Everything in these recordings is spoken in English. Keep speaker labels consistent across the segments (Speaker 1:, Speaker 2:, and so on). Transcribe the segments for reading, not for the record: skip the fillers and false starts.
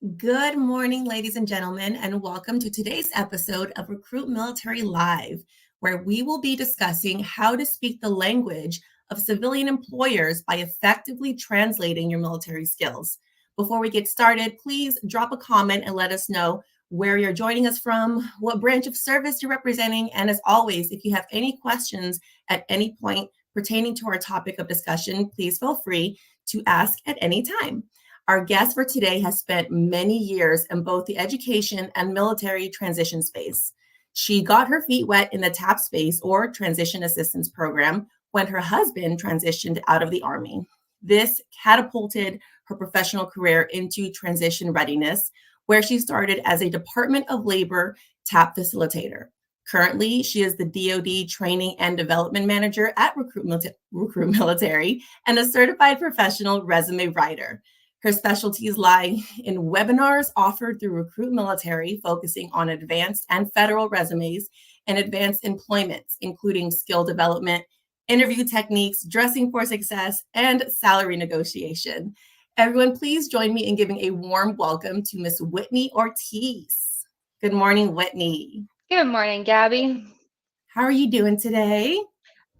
Speaker 1: Good morning, ladies and gentlemen, and welcome to today's episode of Recruit Military Live, where we will be discussing how to speak the language of civilian employers by effectively translating your military skills. Before we get started, please drop a comment and let us know where you're joining us from, what branch of service you're representing, and as always, if you have any questions at any point pertaining to our topic of discussion, please feel free to ask at any time. Our guest for today has spent many years in both the education and military transition space. She got her feet wet in the TAP space or transition assistance program when her husband transitioned out of the Army. This catapulted her professional career into transition readiness, where she started as a Department of Labor TAP facilitator. Currently, she is the DoD Training and Development Manager at Recruit Military and a certified professional resume writer. Her specialties lie in webinars offered through Recruit Military, focusing on advanced and federal resumes and advanced employments, including skill development, interview techniques, dressing for success, and salary negotiation. Everyone, please join me in giving a warm welcome to Miss Whitney Ortiz. Good morning, Whitney.
Speaker 2: Good morning, Gabby.
Speaker 1: How are you doing today?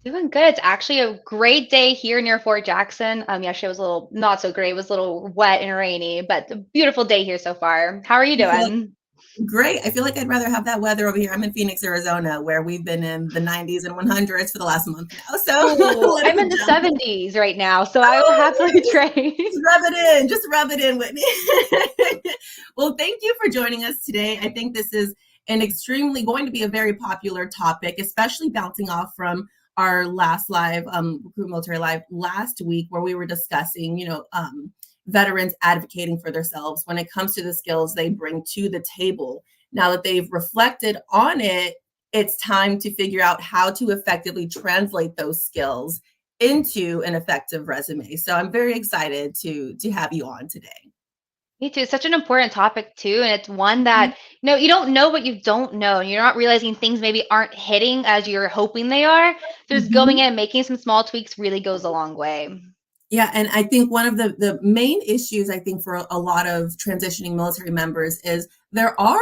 Speaker 2: Doing good. It's actually a great day here near Fort Jackson. Yesterday was a little not so great. It was a little wet and rainy, but a beautiful day here so far. How are you doing?
Speaker 1: Great. I feel like I'd rather have that weather over here. I'm in Phoenix, Arizona, where we've been in the 90s and 100s for the last month now. So
Speaker 2: Ooh, I'm in the 70s right now, so I will happily trade.
Speaker 1: Just rub it in, Whitney. Well, thank you for joining us today. I think this is going to be a very popular topic, especially bouncing off from our last live, Recruit Military Live last week, where we were discussing, veterans advocating for themselves when it comes to the skills they bring to the table. Now that they've reflected on it, it's time to figure out how to effectively translate those skills into an effective resume. So I'm very excited to have you on today.
Speaker 2: Me too. It's such an important topic too, and it's one that you don't know what you don't know, and you're not realizing things maybe aren't hitting as you're hoping they are. So just going in and making some small tweaks really goes a long way.
Speaker 1: Yeah, and I think one of the main issues, I think, for a lot of transitioning military members is there are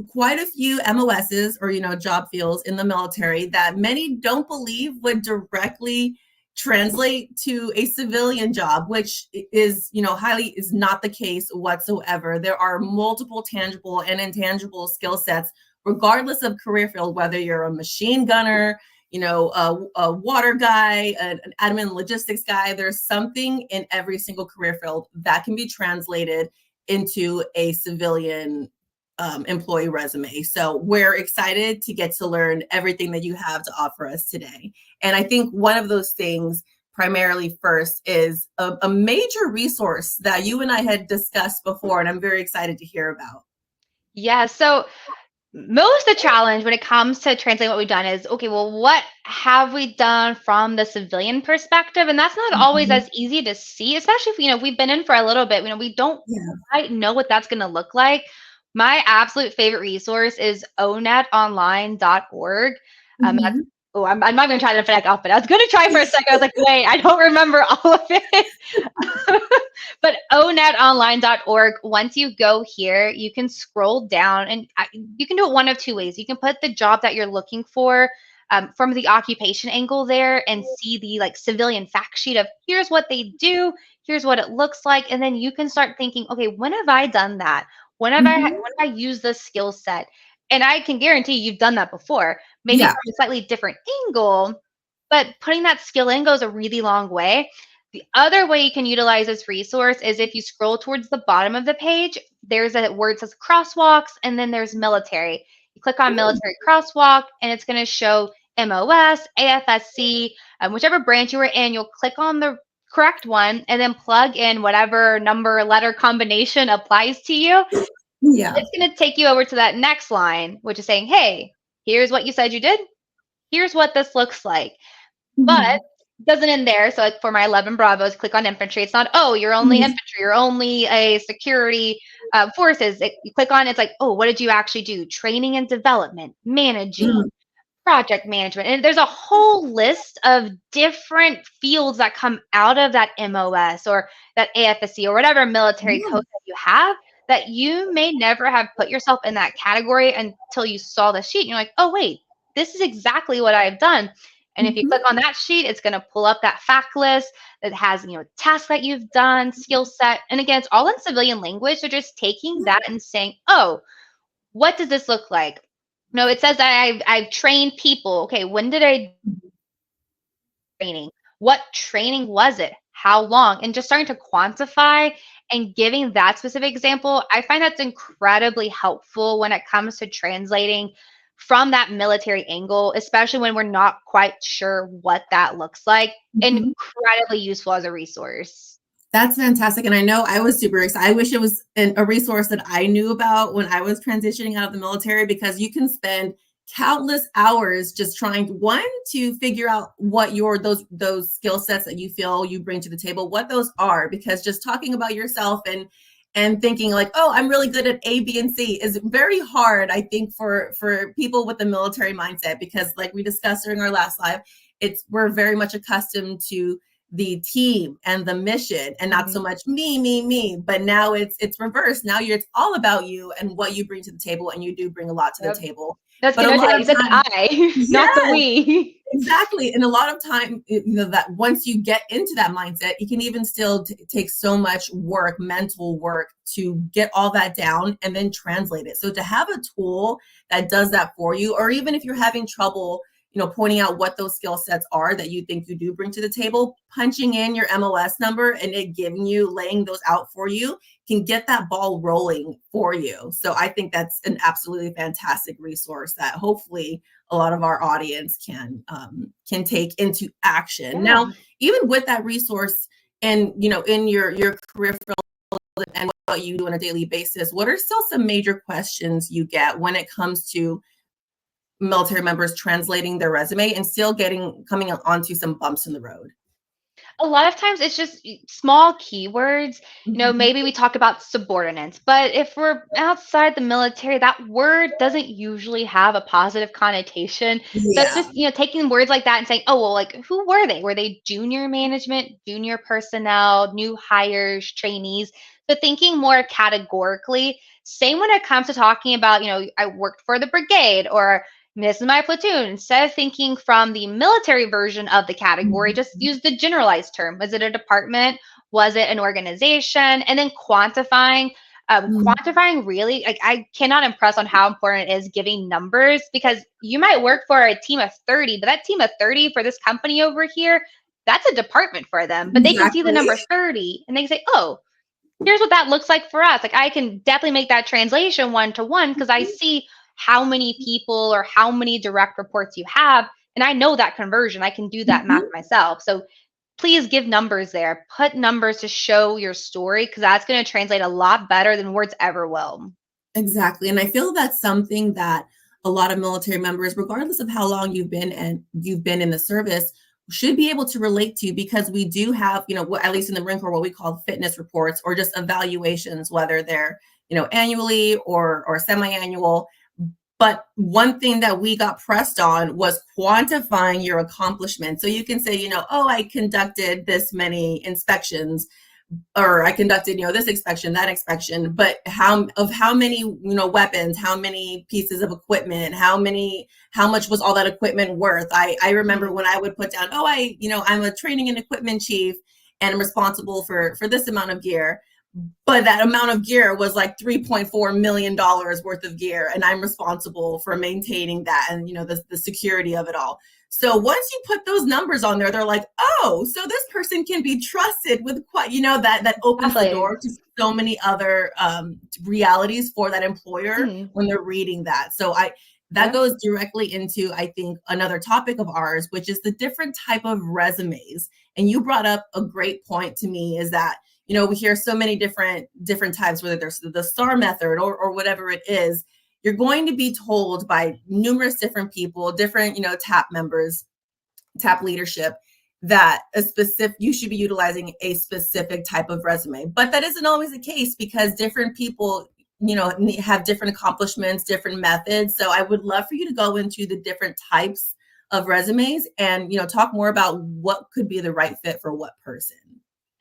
Speaker 1: quite a few MOSs or, job fields in the military that many don't believe would directly translate to a civilian job, which is, is not the case whatsoever. There are multiple tangible and intangible skill sets, regardless of career field, whether you're a machine gunner, a water guy, an admin logistics guy. There's something in every single career field that can be translated into a civilian employee resume. So we're excited to get to learn everything that you have to offer us today. And I think one of those things primarily first is a major resource that you and I had discussed before, and I'm very excited to hear about.
Speaker 2: Yeah, so most of the challenge when it comes to translating what we've done is, okay, well, what have we done from the civilian perspective? And that's not always as easy to see, especially if, we've been in for a little bit, we don't quite know what that's going to look like. My absolute favorite resource is onetonline.org. That's, I'm not going to try to finish off, but I was going to try for a second. I was like, wait, I don't remember all of it. But onetonline.org, once you go here, you can scroll down and you can do it one of two ways. You can put the job that you're looking for from the occupation angle there and see the civilian fact sheet of here's what they do, here's what it looks like. And then you can start thinking, okay, when have I done that? When have I used this skill set? And I can guarantee you've done that before, maybe from a slightly different angle, but putting that skill in goes a really long way. The other way you can utilize this resource is if you scroll towards the bottom of the page, there's a word that says crosswalks, and then there's military. You click on military crosswalk, and it's going to show MOS, AFSC, whichever branch you were in, you'll click on the correct one and then plug in whatever number letter combination applies to you.
Speaker 1: Yeah.
Speaker 2: It's going to take you over to that next line, which is saying, hey, here's what you said you did. Here's what this looks like. But it doesn't end there. So for my 11 Bravos, click on infantry. It's not, oh, you're only infantry. You're only a security forces. You click on, it's like, oh, what did you actually do? Training and development, managing, project management. And there's a whole list of different fields that come out of that MOS or that AFSC or whatever military code that you have that you may never have put yourself in that category until you saw the sheet. And you're like, oh, wait, this is exactly what I've done. And if you
Speaker 1: Mhm.
Speaker 2: click on that sheet, it's going to pull up that fact list that has, tasks that you've done, skill set. And again, it's all in civilian language. So just taking that and saying, oh, what does this look like? No, it says that I've trained people. Okay, when did I training? What training was it? How long? And just starting to quantify and giving that specific example, I find that's incredibly helpful when it comes to translating from that military angle, especially when we're not quite sure what that looks like.
Speaker 1: Mhm.
Speaker 2: Incredibly useful as a resource.
Speaker 1: That's fantastic. And I know I was super excited. I wish it was a resource that I knew about when I was transitioning out of the military, because you can spend countless hours just trying to figure out what those skill sets that you feel you bring to the table, what those are, because just talking about yourself and thinking like, oh, I'm really good at A, B, and C is very hard, I think, for people with the military mindset, because like we discussed during our last live, we're very much accustomed to the team and the mission and not so much me, but now it's reversed. Now it's all about you and what you bring to the table, and you do bring a lot to the
Speaker 2: Yep.
Speaker 1: table.
Speaker 2: That's
Speaker 1: But
Speaker 2: good.
Speaker 1: a
Speaker 2: I say
Speaker 1: lot
Speaker 2: that.
Speaker 1: of
Speaker 2: You said the
Speaker 1: time,
Speaker 2: I, not the
Speaker 1: yes,
Speaker 2: we.
Speaker 1: exactly. And a lot of time, that once you get into that mindset, you can even still take so much work, mental work, to get all that down and then translate it. So to have a tool that does that for you, or even if you're having trouble, pointing out what those skill sets are that you think you do bring to the table, punching in your MOS number and it laying those out for you, can get that ball rolling for you. So I think that's an absolutely fantastic resource that hopefully a lot of our audience can take into action.
Speaker 2: Yeah.
Speaker 1: Now, even with that resource, and in your career field and what you do on a daily basis, what are still some major questions you get when it comes to military members translating their resume and still coming onto some bumps in the road?
Speaker 2: A lot of times it's just small keywords.
Speaker 1: Mhm.
Speaker 2: Maybe we talk about subordinates, but if we're outside the military, that word doesn't usually have a positive connotation. So it's
Speaker 1: Yeah.
Speaker 2: just, taking words like that and saying, oh, well, like, who were they? Were they junior management, junior personnel, new hires, trainees? So thinking more categorically. Same when it comes to talking about, I worked for the brigade, or this is my platoon. Instead of thinking from the military version of the category,
Speaker 1: Mhm.
Speaker 2: just use the generalized term. Was it a department? Was it an organization? And then quantifying.
Speaker 1: Mhm.
Speaker 2: Quantifying really, like, I cannot impress on how important it is giving numbers, because you might work for a team of 30, but that team of 30 for this company over here, that's a department for them. But they can see the
Speaker 1: Exactly.
Speaker 2: number 30 and they can say, oh, here's what that looks like for us. Like, I can definitely make that translation one to one, because I see how many people or how many direct reports you have. And I know that conversion. I can do that math
Speaker 1: Mhm.
Speaker 2: myself. So please give numbers there. Put numbers to show your story, because that's going to translate a lot better than words ever will.
Speaker 1: Exactly. And I feel that's something that a lot of military members, regardless of how long you've been in the service, should be able to relate to, because we do have, at least in the Marine Corps, what we call fitness reports, or just evaluations, whether they're, annually or semi-annual. But one thing that we got pressed on was quantifying your accomplishments. So you can say, oh, I conducted this many inspections, or I conducted, this inspection, that inspection, but how many, weapons, how many pieces of equipment, how much was all that equipment worth? I remember
Speaker 2: Mhm.
Speaker 1: when I would put down, oh, I'm a training and equipment chief and I'm responsible for this amount of gear. But that amount of gear was like $3.4 million worth of gear. And I'm responsible for maintaining that and, the security of it all. So once you put those numbers on there, they're like, oh, so this person can be trusted with quite, that opens the
Speaker 2: Exactly.
Speaker 1: door to so many other realities for that employer
Speaker 2: Mhm.
Speaker 1: when they're reading that. So that
Speaker 2: Yeah.
Speaker 1: goes directly into, I think, another topic of ours, which is the different type of resumes. And you brought up a great point to me, is that, we hear so many different types, whether there's the star method or whatever it is. You're going to be told by numerous different people, different, TAP members, TAP leadership, that you should be utilizing a specific type of resume. But that isn't always the case, because different people, have different accomplishments, different methods. So I would love for you to go into the different types of resumes and, talk more about what could be the right fit for what person.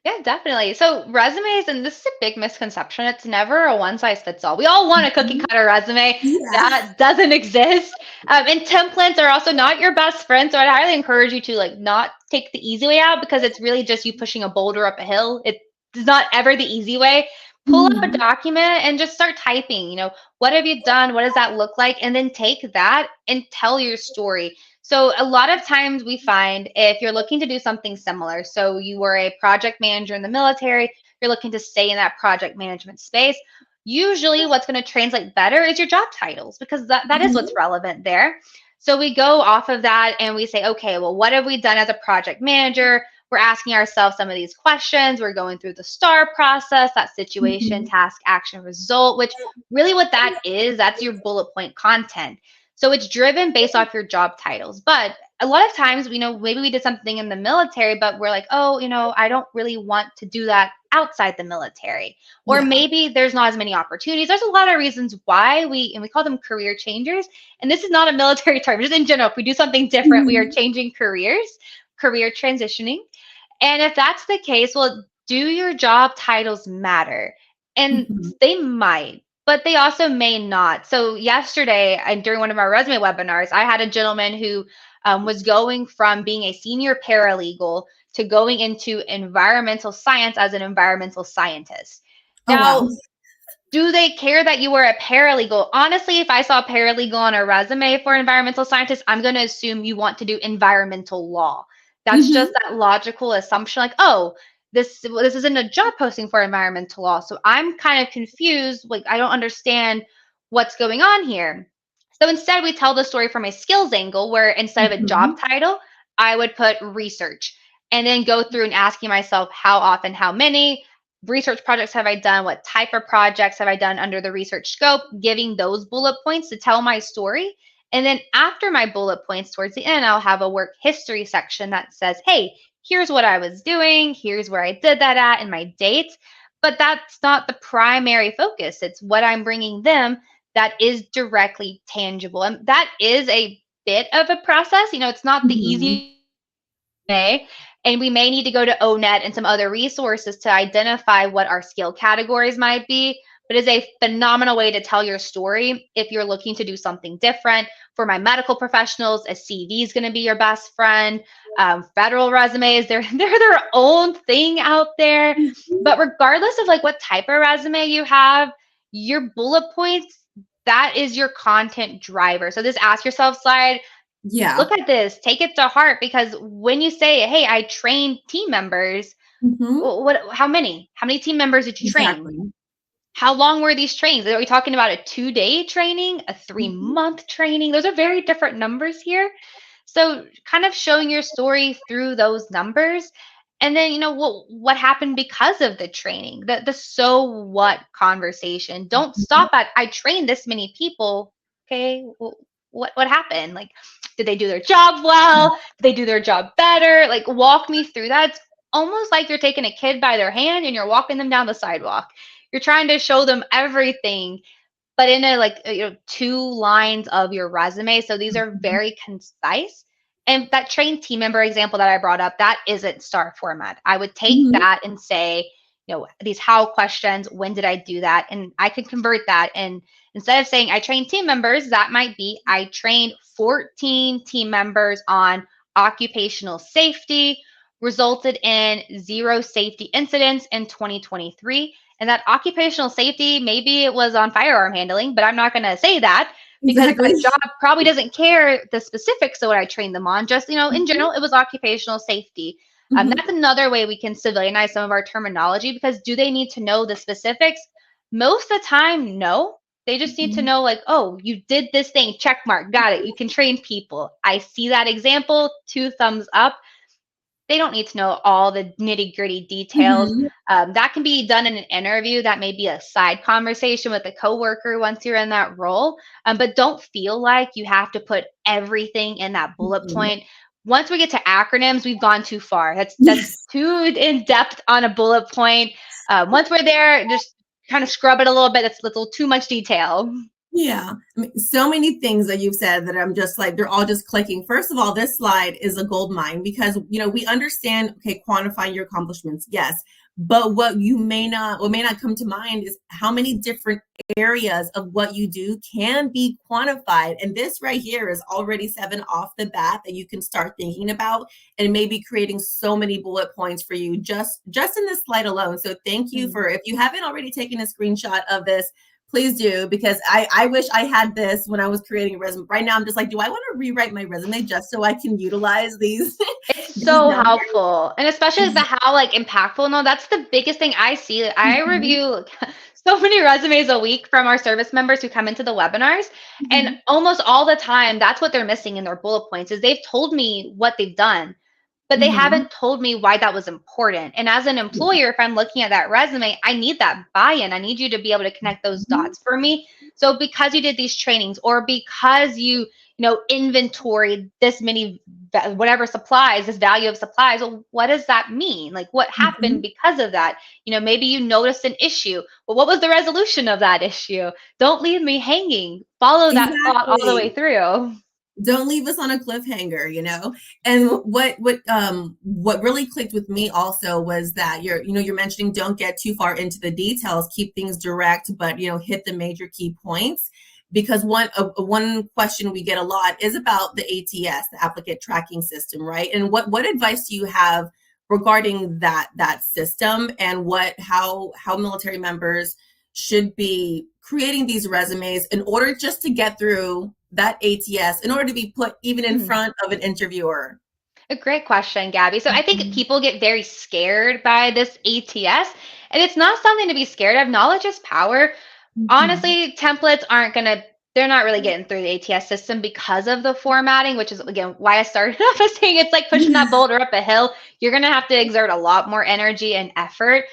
Speaker 2: Yeah, definitely. So resumes, and this is a big misconception, it's never a one size fits all. We all want a cookie
Speaker 1: Mhm.
Speaker 2: cutter resume.
Speaker 1: Yeah.
Speaker 2: That doesn't exist. And templates are also not your best friend. So I'd highly encourage you to like not take the easy way out, because it's really just you pushing a boulder up a hill. It's not ever the easy way. Pull up a
Speaker 1: Mhm.
Speaker 2: document and just start typing. What have you done? What does that look like? And then take that and tell your story. So a lot of times we find, if you're looking to do something similar, so you were a project manager in the military, you're looking to stay in that project management space, usually what's going to translate better is your job titles, because that is what's
Speaker 1: Mhm.
Speaker 2: relevant there. So we go off of that and we say, okay, well, what have we done as a project manager? We're asking ourselves some of these questions. We're going through the STAR process, that situation,
Speaker 1: Mhm.
Speaker 2: task, action, result, which really what that is, that's your bullet point content. So it's driven based off your job titles. But a lot of times, maybe we did something in the military, but we're like, oh, I don't really want to do that outside the military. Or
Speaker 1: Yeah.
Speaker 2: maybe there's not as many opportunities. There's a lot of reasons why and we call them career changers. And this is not a military term, just in general. If we do something different, we are
Speaker 1: Mhm.
Speaker 2: changing careers, career transitioning. And if that's the case, well, do your job titles matter? And
Speaker 1: Mhm.
Speaker 2: they might, but they also may not. So yesterday, and during one of our resume webinars, I had a gentleman who was going from being a senior paralegal to going into environmental science as an environmental scientist.
Speaker 1: Oh, wow.
Speaker 2: Now, do they care that you were a paralegal? Honestly, if I saw a paralegal on a resume for environmental scientist, I'm going to assume you want to do environmental law. That's just
Speaker 1: Mhm.
Speaker 2: that logical assumption, like, oh, this isn't a job posting for environmental law. So I'm kind of confused. Like, I don't understand what's going on here. So instead, we tell the story from a skills angle, where instead of a job
Speaker 1: Mhm.
Speaker 2: title, I would put research and then go through and asking myself how often, how many research projects have I done? What type of projects have I done under the research scope? Giving those bullet points to tell my story. And then after my bullet points towards the end, I'll have a work history section that says, hey, here's what I was doing, here's where I did that at, and my dates. But that's not the primary focus. It's what I'm bringing them that is directly tangible. And that is a bit of a process. It's not the
Speaker 1: Mhm.
Speaker 2: easy way. And we may need to go to ONET and some other resources to identify what our skill categories might be. But it's a phenomenal way to tell your story if you're looking to do something different. For my medical professionals, a CV is going to be your best friend. Federal resumes, they're their own thing out there.
Speaker 1: Mhm.
Speaker 2: But regardless of like what type of resume you have, your bullet points, that is your content driver. So this ask yourself slide,
Speaker 1: Yeah.
Speaker 2: look at this, take it to heart, because when you say, hey, I trained team members,
Speaker 1: Mhm.
Speaker 2: how many team members did you train?
Speaker 1: Exactly.
Speaker 2: How long were these trainings? Are we talking about a 2-day training, a
Speaker 1: Mhm.
Speaker 2: 3-month training? Those are very different numbers here. So kind of showing your story through those numbers. And then, what happened because of the training, the so what conversation. Don't
Speaker 1: Mhm.
Speaker 2: stop at, I trained this many people. Okay. Well, what happened? Like, did they do their job well?
Speaker 1: Yeah.
Speaker 2: Did they do their job better? Like, walk me through that. It's almost like you're taking a kid by their hand and you're walking them down the sidewalk. You're trying to show them everything, but in a like 2 lines of your resume. So these are
Speaker 1: Mhm.
Speaker 2: very concise. And that trained team member example that I brought up, that isn't STAR format. I would take
Speaker 1: Mhm.
Speaker 2: that and say, these how questions, when did I do that? And I could convert that. And instead of saying I trained team members, that might be I trained 14 team members on occupational safety, resulted in 0 safety incidents in 2023. And that occupational safety, maybe it was on firearm handling, but I'm not going to say that because
Speaker 1: Exactly.
Speaker 2: that job probably doesn't care the specifics of what I trained them on. Just, in
Speaker 1: Mhm.
Speaker 2: general, it was occupational safety.
Speaker 1: Mhm.
Speaker 2: That's another way we can civilianize some of our terminology, because do they need to know the specifics? Most of the time, no. They just need to
Speaker 1: Mhm.
Speaker 2: know, like, oh, you did this thing, check mark, got it. You can train people. I see that example, 2 thumbs up. They don't need to know all the nitty gritty details.
Speaker 1: Mhm.
Speaker 2: That can be done in an interview. That may be a side conversation with a coworker once you're in that role. But don't feel like you have to put everything in that bullet
Speaker 1: Mhm.
Speaker 2: point. Once we get to acronyms, we've gone too far. That's
Speaker 1: Yes.
Speaker 2: too in depth on a bullet point. Once we're there, just kind of scrub it a little bit. It's a little too much detail.
Speaker 1: Yeah, I mean, so many things that you've said that I'm just like, they're all just clicking. First of all, this slide is a gold mine because, we understand, okay, quantifying your accomplishments, yes. But what may not come to mind is how many different areas of what you do can be quantified. And this right here is already 7 off the bat that you can start thinking about and maybe creating so many bullet points for you just in this slide alone. So thank you for, if you haven't already taken a screenshot of this, please do, because I wish I had this when I was creating a resume. Right now, I'm just like, do I want to rewrite my resume just so I can utilize these
Speaker 2: It's
Speaker 1: these
Speaker 2: so
Speaker 1: numbers?
Speaker 2: helpful. And especially the how like impactful. No, that's the biggest thing I see. I
Speaker 1: Mhm,
Speaker 2: review so many resumes a week from our service members who come into the webinars. And
Speaker 1: mhm,
Speaker 2: almost all the time, that's what they're missing in their bullet points is they've told me what they've done, but they
Speaker 1: mhm.
Speaker 2: haven't told me why that was important. And as an
Speaker 1: Yeah.
Speaker 2: employer, if I'm looking at that resume, I need that buy-in. I need you to be able to connect those
Speaker 1: Mhm.
Speaker 2: dots for me. So because you did these trainings or because you inventoried this many whatever supplies, this value of supplies, well, what does that mean? Like what happened
Speaker 1: Mhm.
Speaker 2: because of that? Maybe you noticed an issue. Well, what was the resolution of that issue? Don't leave me hanging. Follow that thought all the way
Speaker 1: Exactly.
Speaker 2: through.
Speaker 1: Don't leave us on a cliffhanger. And what really clicked with me also was that you're mentioning, don't get too far into the details, keep things direct, but hit the major key points. Because one question we get a lot is about the ATS, the applicant tracking system, right? And what advice do you have regarding that system, and how military members should be creating these resumes in order just to get through that ATS, in order to be put even in
Speaker 2: Mhm.
Speaker 1: front of an interviewer?
Speaker 2: A great question, Gabby. So I think
Speaker 1: Mhm.
Speaker 2: people get very scared by this ATS, and it's not something to be scared of. Knowledge is power.
Speaker 1: Mhm.
Speaker 2: Honestly, templates aren't going to, they're not really getting through the ATS system because of the formatting, which is, again, why I started off as saying it's like pushing that boulder up a hill. You're going to have to exert a lot more energy and effort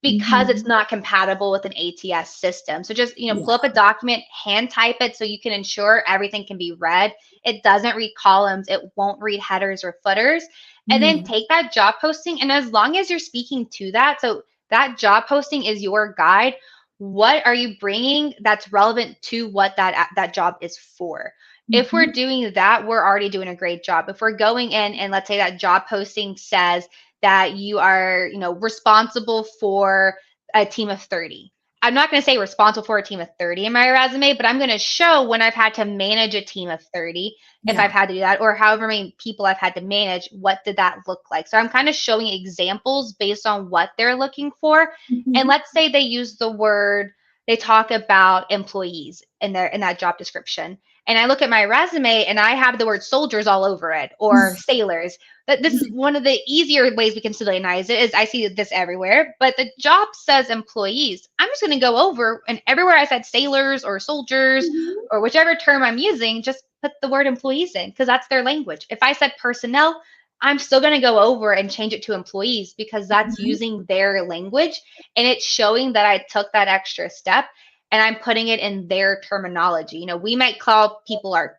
Speaker 2: because it's
Speaker 1: Mhm.
Speaker 2: not compatible with an ATS system. So just, pull up
Speaker 1: Yeah.
Speaker 2: a document, hand type it so you can ensure everything can be read. It doesn't read columns, it won't read headers or footers. And then
Speaker 1: Mhm.
Speaker 2: take that job posting, and as long as you're speaking to that, so that job posting is your guide. What are you bringing that's relevant to what that job is for? If we're
Speaker 1: Mhm.
Speaker 2: doing that, we're already doing a great job. If we're going in and let's say that job posting says that you are, responsible for a team of 30. I'm not going to say responsible for a team of 30 in my resume, but I'm going to show when I've had to manage a team of 30, if I've
Speaker 1: Yeah.
Speaker 2: had to do that, or however many people I've had to manage, what did that look like? So I'm kind of showing examples based on what they're looking for. And
Speaker 1: Mhm.
Speaker 2: let's say they use the word, they talk about employees in that job description. And I look at my resume and I have the word soldiers all over it or sailors. That this is one of the easier ways we can civilianize it is I see this everywhere, but the job says employees. I'm just going to go over and everywhere I said sailors or soldiers
Speaker 1: Mhm.
Speaker 2: or whichever term I'm using, just put the word employees in because that's their language. If I said personnel, I'm still going to go over and change it to employees because that's
Speaker 1: Mhm.
Speaker 2: using their language and it's showing that I took that extra step and I'm putting it in their terminology. We might call people our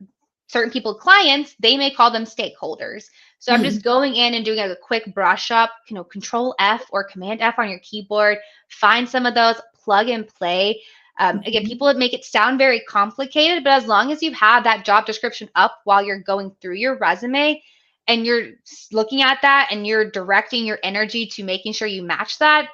Speaker 2: certain people clients, they may call them stakeholders. So I'm
Speaker 1: Mhm.
Speaker 2: just going in and doing a quick brush up, control F or command F on your keyboard, find some of those, plug and play. Again,
Speaker 1: Mhm.
Speaker 2: people make it sound very complicated, but as long as you have that job description up while you're going through your resume and you're looking at that and you're directing your energy to making sure you match that,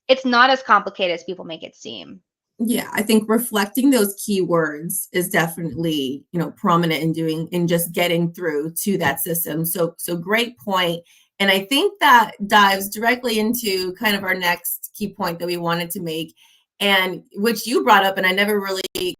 Speaker 2: it's not as complicated as people make it seem.
Speaker 1: Yeah, I think reflecting those keywords is definitely, prominent in just getting through to that system. So great point. And I think that dives directly into kind of our next key point that we wanted to make, and which you brought up, and I never really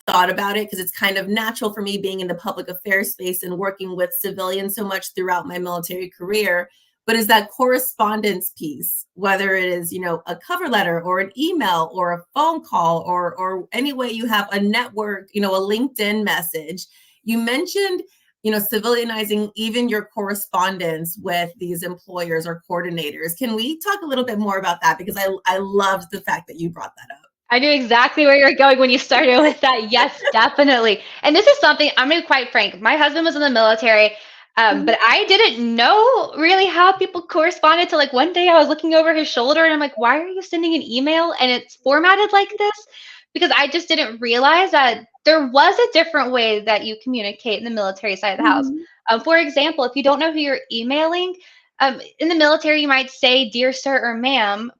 Speaker 1: thought about it because it's kind of natural for me being in the public affairs space and working with civilians so much throughout my military career. But is that correspondence piece, whether it is a cover letter or an email or a phone call, or any way you have a network, a LinkedIn message. You mentioned civilianizing even your correspondence with these employers or coordinators. Can we talk a little bit more about that, because I loved the fact that you brought that up.
Speaker 2: I knew exactly where you're going when you started with that. Yes, definitely. And this is something I'm going to be quite frank. My husband was in the military, but I didn't know really how people corresponded. To like one day I was looking over his shoulder and I'm like, why are you sending an email and it's formatted like this? Because I just didn't realize that there was a different way that you communicate in the military side of the house.
Speaker 1: Mhm.
Speaker 2: For example, if you don't know who you're emailing, in the military, you might say, "Dear sir" or "ma'am,"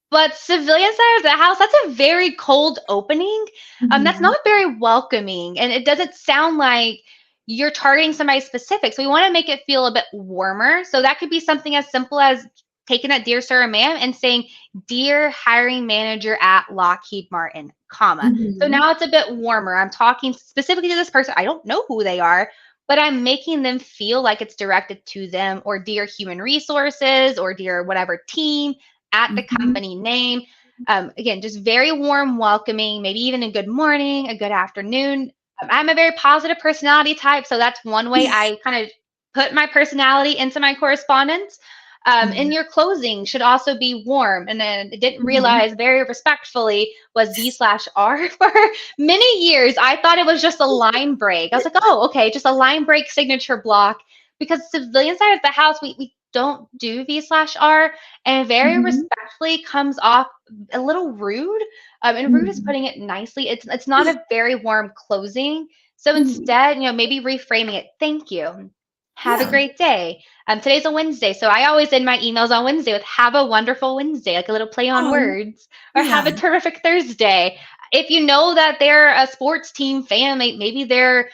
Speaker 2: but civilian side of the house, that's a very cold opening. That's
Speaker 1: Mhm.
Speaker 2: not very welcoming, and it doesn't sound like you're targeting somebody specific. So we want to make it feel a bit warmer. So that could be something as simple as taking that "Dear sir" or "ma'am" and saying, "Dear hiring manager at Lockheed Martin," comma. So
Speaker 1: Mhm.
Speaker 2: now it's a bit warmer. I'm talking specifically to this person. I don't know who they are, but I'm making them feel like it's directed to them, or "Dear human resources," or "Dear whatever team," at the
Speaker 1: Mhm.
Speaker 2: company name. Again, just very warm, welcoming, maybe even a good morning, a good afternoon. I'm a very positive personality type, so that's one way I kind of put my personality into my correspondence. And
Speaker 1: Yeah.
Speaker 2: your closing should also be warm. And then I didn't
Speaker 1: Mhm.
Speaker 2: realize very respectfully was D/R. For many years, I thought it was just a line break. I was like, oh, okay, just a line break signature block. Because civilian side of the house, we don't do V/R, and very
Speaker 1: Mhm.
Speaker 2: respectfully comes off a little rude. And rude is
Speaker 1: Mhm.
Speaker 2: putting it nicely. It's not a very warm closing. So
Speaker 1: Mhm.
Speaker 2: instead, maybe reframing it. Thank you. Have a
Speaker 1: Yeah.
Speaker 2: great day. Today's a Wednesday, so I always end my emails on Wednesday with "Have a wonderful Wednesday," like a little play on
Speaker 1: Oh,
Speaker 2: words, or
Speaker 1: yeah.
Speaker 2: "Have a terrific Thursday." If you know that they're a sports team fan, maybe they're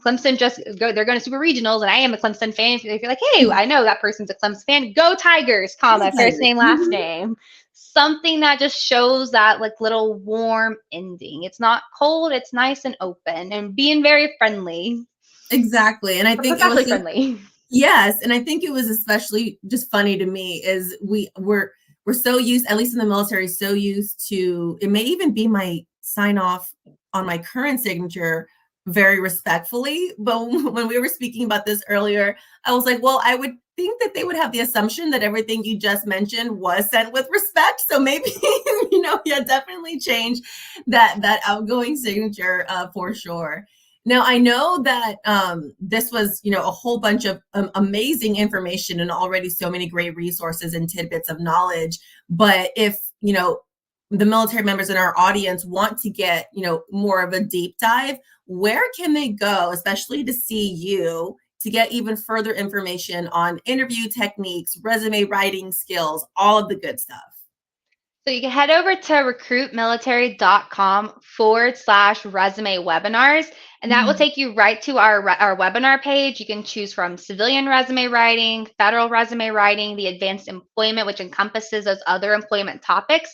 Speaker 2: Clemson they're going to super regionals, and I am a Clemson fan. If you're like, hey, I know that person's a Clemson fan, go Tigers,
Speaker 1: Go
Speaker 2: comma, first
Speaker 1: Tigers.
Speaker 2: name, last
Speaker 1: Mhm.
Speaker 2: name. Something that just shows that like little warm ending. It's not cold, it's nice and open and being very friendly,
Speaker 1: Exactly, and I
Speaker 2: but
Speaker 1: think it was
Speaker 2: professionally
Speaker 1: just
Speaker 2: friendly.
Speaker 1: yes, and I think it was especially just funny to me is we're so used, at least in the military, so used to it may even be my sign off on my current signature very respectfully. But when we were speaking about this earlier, I was like, well, I would think that they would have the assumption that everything you just mentioned was sent with respect. So maybe, yeah, definitely change that outgoing signature for sure. Now, I know that this was, a whole bunch of amazing information and already so many great resources and tidbits of knowledge. But if, the military members in our audience want to get, more of a deep dive, where can they go, especially to see you, to get even further information on interview techniques, resume writing skills, all of the good stuff?
Speaker 2: So you can head over to recruitmilitary.com/resume webinars, and that will
Speaker 1: Mhm.
Speaker 2: take you right to our webinar page. You can choose from civilian resume writing, federal resume writing, the advanced employment, which encompasses those other employment topics.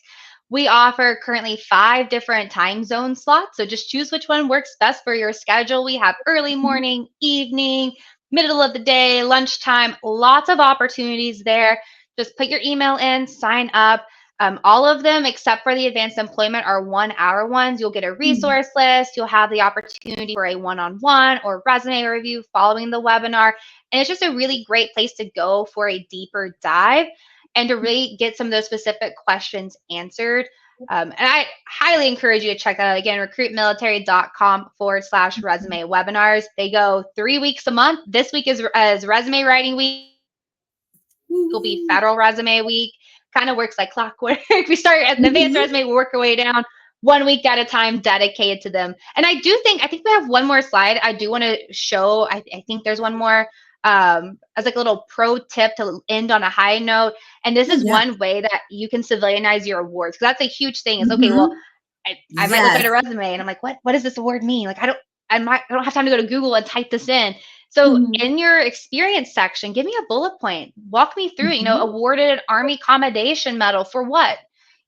Speaker 2: We offer currently 5 different time zone slots, so just choose which one works best for your schedule. We have early morning, evening, middle of the day, lunchtime, lots of opportunities there. Just put your email in, sign up. All of them, except for the advanced employment, are 1 hour ones. You'll get a
Speaker 1: Mhm.
Speaker 2: resource list. You'll have the opportunity for a one-on-one or resume review following the webinar. And it's just a really great place to go for a deeper dive and to really get some of those specific questions answered. And I highly encourage you to check that out. Again, recruitmilitary.com/resume webinars. They go 3 weeks a month. This week is resume writing week. Will be
Speaker 1: Woo.
Speaker 2: federal resume week. Kind of works like clockwork. We start at the advanced
Speaker 1: Mhm.
Speaker 2: resume, we work our way down 1 week at a time, dedicated to them. And I think we have one more slide. I do want to show. I think there's one more as like a little pro tip to end on a high note. And this
Speaker 1: Oh,
Speaker 2: is
Speaker 1: yeah.
Speaker 2: one way that you can civilianize your awards. Because that's a huge thing. Is okay. Well,
Speaker 1: Mhm.
Speaker 2: I might look at
Speaker 1: Yes.
Speaker 2: a resume and I'm like, what does this award mean? Like I don't have time to go to Google and type this in. So
Speaker 1: Mhm.
Speaker 2: in your experience section, give me a bullet point. Walk me through it.
Speaker 1: Mhm.
Speaker 2: Awarded Army Commendation Medal for what?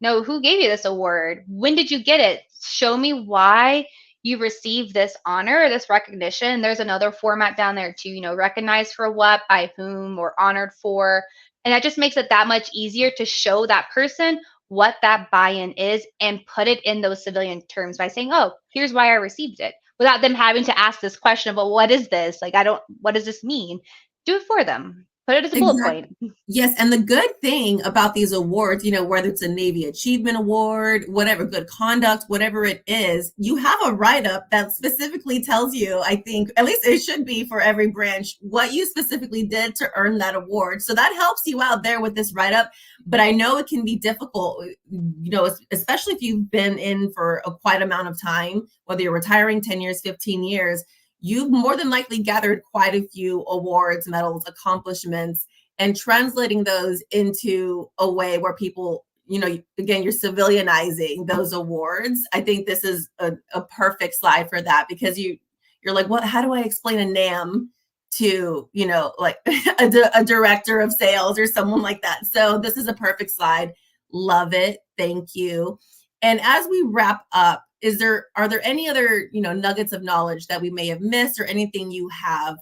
Speaker 2: Who gave you this award? When did you get it? Show me why you received this honor or this recognition. There's another format down there too, recognized for what, by whom, or honored for. And that just makes it that much easier to show that person what that buy-in is and put it in those civilian terms by saying, oh, here's why I received it, without them having to ask this question of, well, what is this? Like, what does this mean? Do it for them. Put it as a bullet
Speaker 1: Exactly.
Speaker 2: point.
Speaker 1: Yes, and the good thing about these awards, whether it's a Navy Achievement Award, whatever, good conduct, whatever it is, you have a write-up that specifically tells you, I think, at least it should be for every branch, what you specifically did to earn that award. So that helps you out there with this write-up. But I know it can be difficult, especially if you've been in for a quite amount of time, whether you're retiring 10 years, 15 years, you've more than likely gathered quite a few awards, medals, accomplishments, and translating those into a way where people, again, you're civilianizing those awards. I think this is a perfect slide for that, because you're like, what, how do I explain a NAM to, like a director of sales or someone like that? So this is a perfect slide. Love it. Thank you. And as we wrap up, are there any other, nuggets of knowledge that we may have missed, or anything you have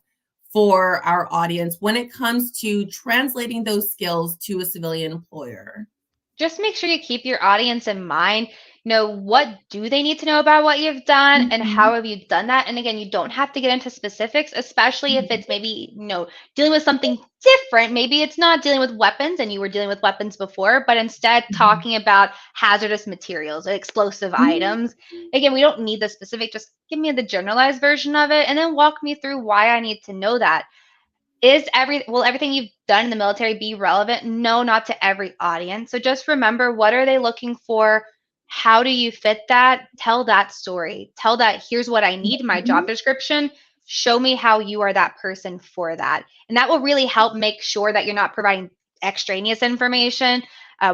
Speaker 1: for our audience when it comes to translating those skills to a civilian employer?
Speaker 2: Just make sure you keep your audience in mind. What do they need to know about what you've done, and
Speaker 1: Mm-hmm.
Speaker 2: how have you done that? And again, you don't have to get into specifics, especially if it's maybe, dealing with something different. Maybe it's not dealing with weapons and you were dealing with weapons before, but instead talking about hazardous materials or explosive items. Again, we don't need the specific, just give me the generalized version of it and then walk me through why I need to know that. Will everything you've done in the military be relevant? No, not to every audience. So just remember, what are they looking for? How do you fit that? Tell that story. Tell that, here's what I need in my job description. Show me how you are that person for that. And that will really help make sure that you're not providing extraneous information,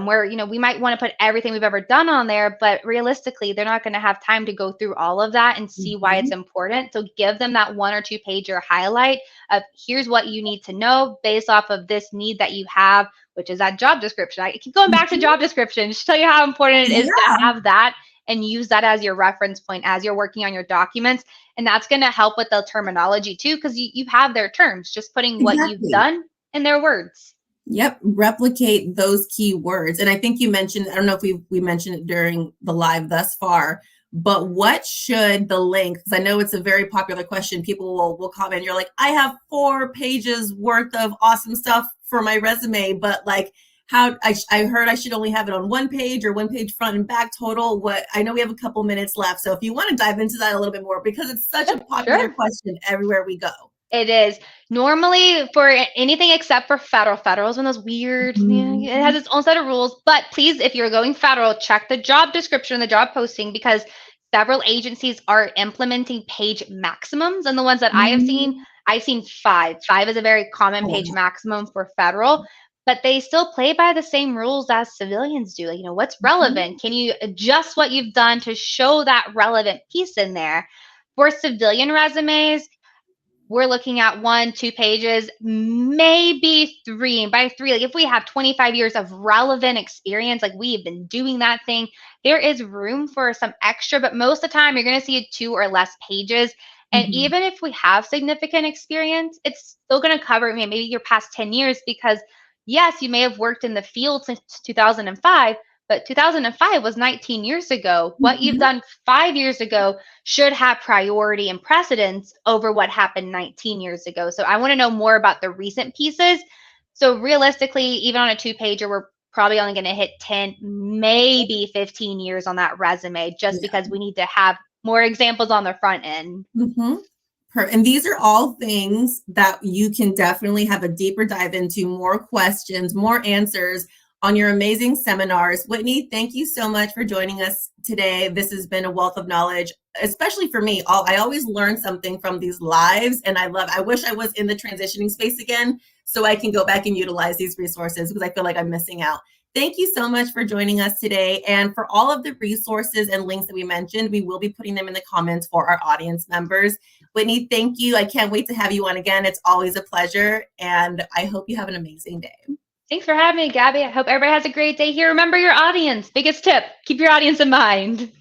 Speaker 2: where we might want to put everything we've ever done on there, but realistically they're not going to have time to go through all of that and see why it's
Speaker 1: Mm-hmm.
Speaker 2: important. So give them that 1 or 2 page or highlight of, here's what you need to know based off of this need that you have, which is that job description. I keep going back to job description just to tell you how important it is to
Speaker 1: Yeah,
Speaker 2: have that and use that as your reference point as you're working on your documents. And that's going to help with the terminology too, because you have their terms, just putting what you've
Speaker 1: exactly.
Speaker 2: done in their words.
Speaker 1: Yep, replicate those key words. And I think you mentioned, I don't know if we mentioned it during the live thus far, but what should the length, because I know it's a very popular question, people will comment, you're like, I have 4 pages worth of awesome stuff for my resume, but like, I heard I should only have it on 1 page or 1 page front and back total. What, I know we have a couple minutes left, so if you want to dive into that a little bit more, because it's such a
Speaker 2: Yep,
Speaker 1: popular
Speaker 2: sure.
Speaker 1: question everywhere we go.
Speaker 2: It is normally for anything except for federal. Federal is one of those weird, it has
Speaker 1: Mhm.
Speaker 2: its own set of rules. But please, if you're going federal, check the job description, the job posting, because several agencies are implementing page maximums. And the ones that I have seen,
Speaker 1: Mhm.
Speaker 2: I've seen 5. 5 is a very common page
Speaker 1: Oh,
Speaker 2: maximum for federal, but they still play by the same rules as civilians do. Like, what's
Speaker 1: mhm.
Speaker 2: relevant? Can you adjust what you've done to show that relevant piece in there? For civilian resumes, we're looking at 1, 2 pages, maybe 3. And by 3, like if we have 25 years of relevant experience, like we have been doing that thing, there is room for some extra, but most of the time you're going to see 2 or less pages. And
Speaker 1: Mhm.
Speaker 2: even if we have significant experience, it's still going to cover maybe your past 10 years, because yes, you may have worked in the field since 2005, but 2005 was 19 years ago. What you've
Speaker 1: Mhm.
Speaker 2: done 5 years ago should have priority and precedence over what happened 19 years ago. So I want to know more about the recent pieces. So realistically, even on a 2 pager, we're probably only going to hit 10, maybe 15 years on that resume, just
Speaker 1: Yeah.
Speaker 2: because we need to have more examples on the front end.
Speaker 1: Mhm. And these are all things that you can definitely have a deeper dive into, more questions, more answers on your amazing seminars. Whitney, thank you so much for joining us today. This has been a wealth of knowledge, especially for me. I always learn something from these lives, and I wish I was in the transitioning space again so I can go back and utilize these resources, because I feel like I'm missing out. Thank you so much for joining us today. And for all of the resources and links that we mentioned, we will be putting them in the comments for our audience members. Whitney, thank you. I can't wait to have you on again. It's always a pleasure. And I hope you have an amazing day.
Speaker 2: Thanks for having me, Gabby. I hope everybody has a great day here. Remember your audience. Biggest tip, keep your audience in mind.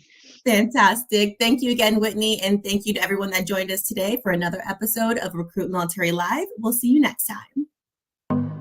Speaker 1: Fantastic. Thank you again, Whitney. And thank you to everyone that joined us today for another episode of Recruit Military Live. We'll see you next time.